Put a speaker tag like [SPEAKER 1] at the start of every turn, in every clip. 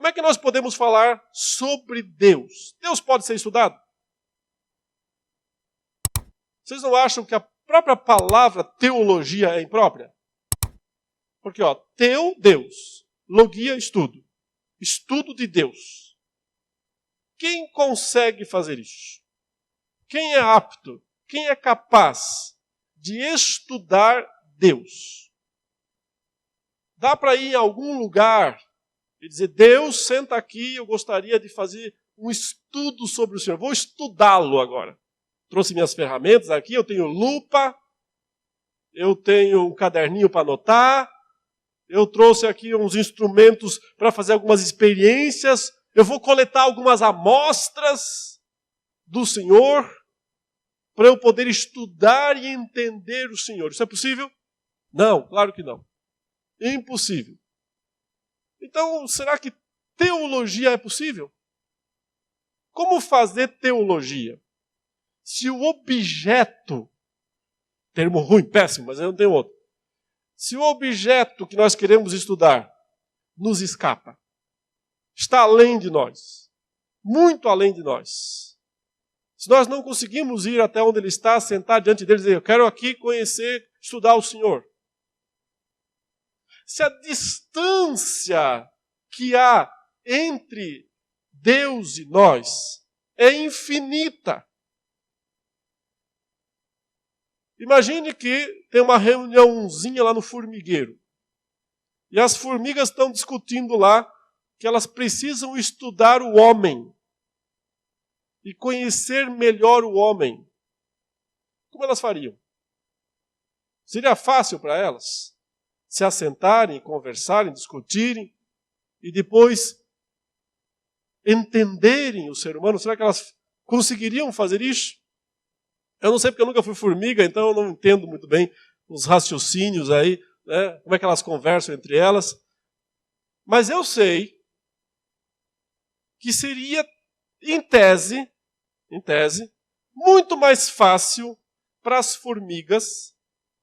[SPEAKER 1] como é que nós podemos falar sobre Deus? Deus pode ser estudado? Vocês não acham que a própria palavra teologia é imprópria? Porque, teu, Deus. Logia, estudo. Estudo de Deus. Quem consegue fazer isso? Quem é apto? Quem é capaz de estudar Deus? Dá para ir em algum lugar e dizer, Deus, senta aqui, eu gostaria de fazer um estudo sobre o Senhor. Vou estudá-lo agora. Trouxe minhas ferramentas aqui, eu tenho lupa, eu tenho um caderninho para anotar, eu trouxe aqui uns instrumentos para fazer algumas experiências, eu vou coletar algumas amostras do Senhor para eu poder estudar e entender o Senhor. Isso é possível? Não, claro que não. Impossível. Então, será que teologia é possível? Como fazer teologia? Se o objeto, termo ruim, péssimo, mas eu não tenho outro. Se o objeto que nós queremos estudar nos escapa, está além de nós, muito além de nós. Se nós não conseguimos ir até onde ele está, sentar diante dele e dizer, eu quero aqui conhecer, estudar o Senhor. Se a distância que há entre Deus e nós é infinita. Imagine que tem uma reuniãozinha lá no formigueiro. E as formigas estão discutindo lá que elas precisam estudar o homem e conhecer melhor o homem. Como elas fariam? Seria fácil para elas se assentarem, conversarem, discutirem e depois entenderem o ser humano? Será que elas conseguiriam fazer isso? Eu não sei porque eu nunca fui formiga, então eu não entendo muito bem os raciocínios aí, né? Como é que elas conversam entre elas. Mas eu sei que seria, em tese, muito mais fácil para as formigas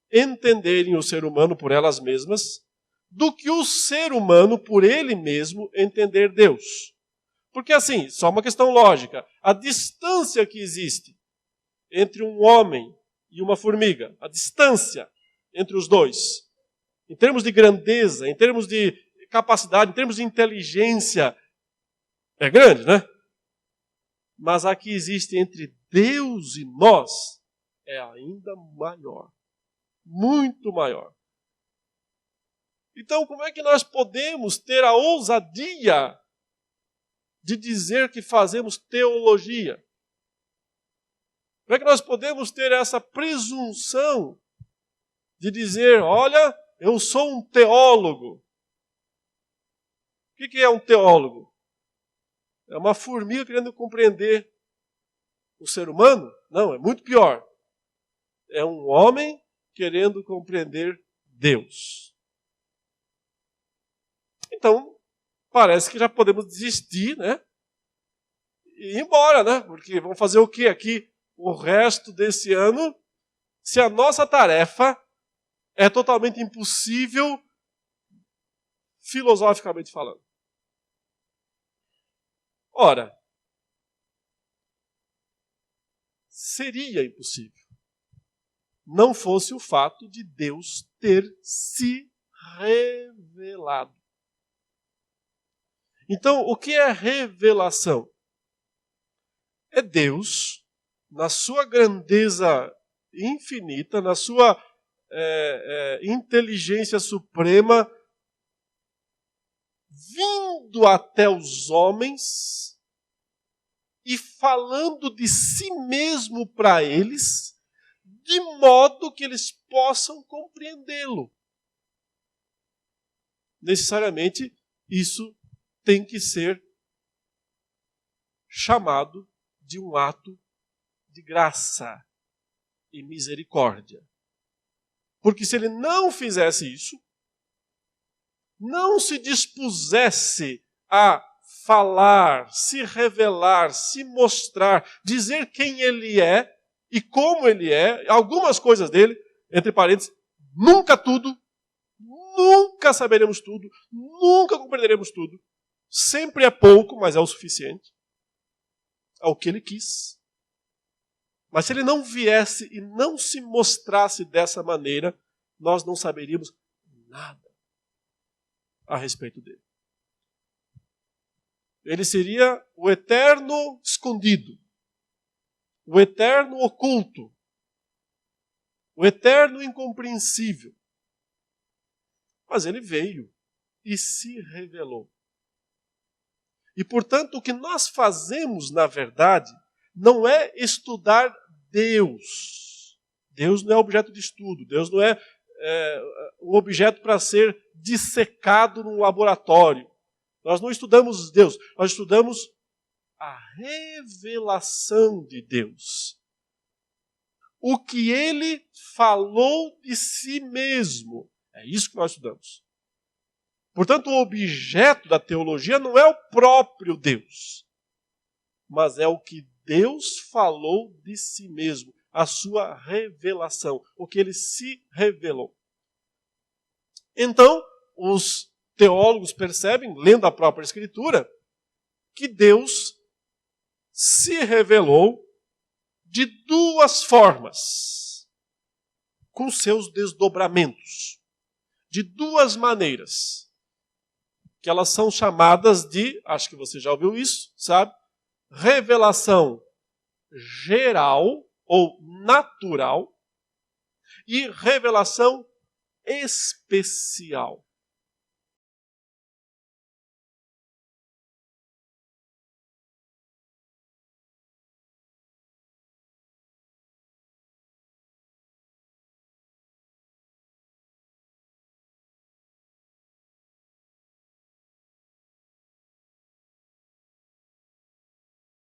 [SPEAKER 1] entenderem o ser humano por elas mesmas do que o ser humano por ele mesmo entender Deus. Porque assim, só uma questão lógica, a distância que existe entre um homem e uma formiga, a distância entre os dois, em termos de grandeza, em termos de capacidade, em termos de inteligência, é grande, né? Mas a que existe entre Deus e nós é ainda maior, muito maior. Então, como é que nós podemos ter a ousadia de dizer que fazemos teologia? Como é que nós podemos ter essa presunção de dizer, olha, eu sou um teólogo? O que é um teólogo? É uma formiga querendo compreender o ser humano? Não, é muito pior. É um homem querendo compreender Deus. Então, parece que já podemos desistir, né? E ir embora, né? Porque vamos fazer o quê aqui o resto desse ano, se a nossa tarefa é totalmente impossível, filosoficamente falando. Ora, seria impossível, não fosse o fato de Deus ter se revelado. Então, o que é revelação? É Deus, na sua grandeza infinita, na sua inteligência suprema, vindo até os homens e falando de si mesmo para eles, de modo que eles possam compreendê-lo. Necessariamente, isso tem que ser chamado de um ato de graça e misericórdia. Porque se ele não fizesse isso, não se dispusesse a falar, se revelar, se mostrar, dizer quem ele é e como ele é, algumas coisas dele, entre parênteses, nunca tudo, nunca saberemos tudo, nunca compreenderemos tudo. sempre é pouco, mas é o suficiente. É o que ele quis. Mas se ele não viesse e não se mostrasse dessa maneira, nós não saberíamos nada a respeito dele. Ele seria o eterno escondido, o eterno oculto, o eterno incompreensível. Mas ele veio e se revelou. E, portanto, o que nós fazemos, na verdade, não é estudar Deus. Deus não é objeto de estudo. Deus não é um objeto para ser dissecado num laboratório. Nós não estudamos Deus, nós estudamos a revelação de Deus. O que ele falou de si mesmo. É isso que nós estudamos. Portanto, o objeto da teologia não é o próprio Deus, mas é o que Deus falou de si mesmo, a sua revelação, o que ele se revelou. Então, os teólogos percebem, lendo a própria Escritura, que Deus se revelou de duas formas, com seus desdobramentos, de duas maneiras, que elas são chamadas de, acho que você já ouviu isso, sabe? Revelação geral ou natural e revelação especial.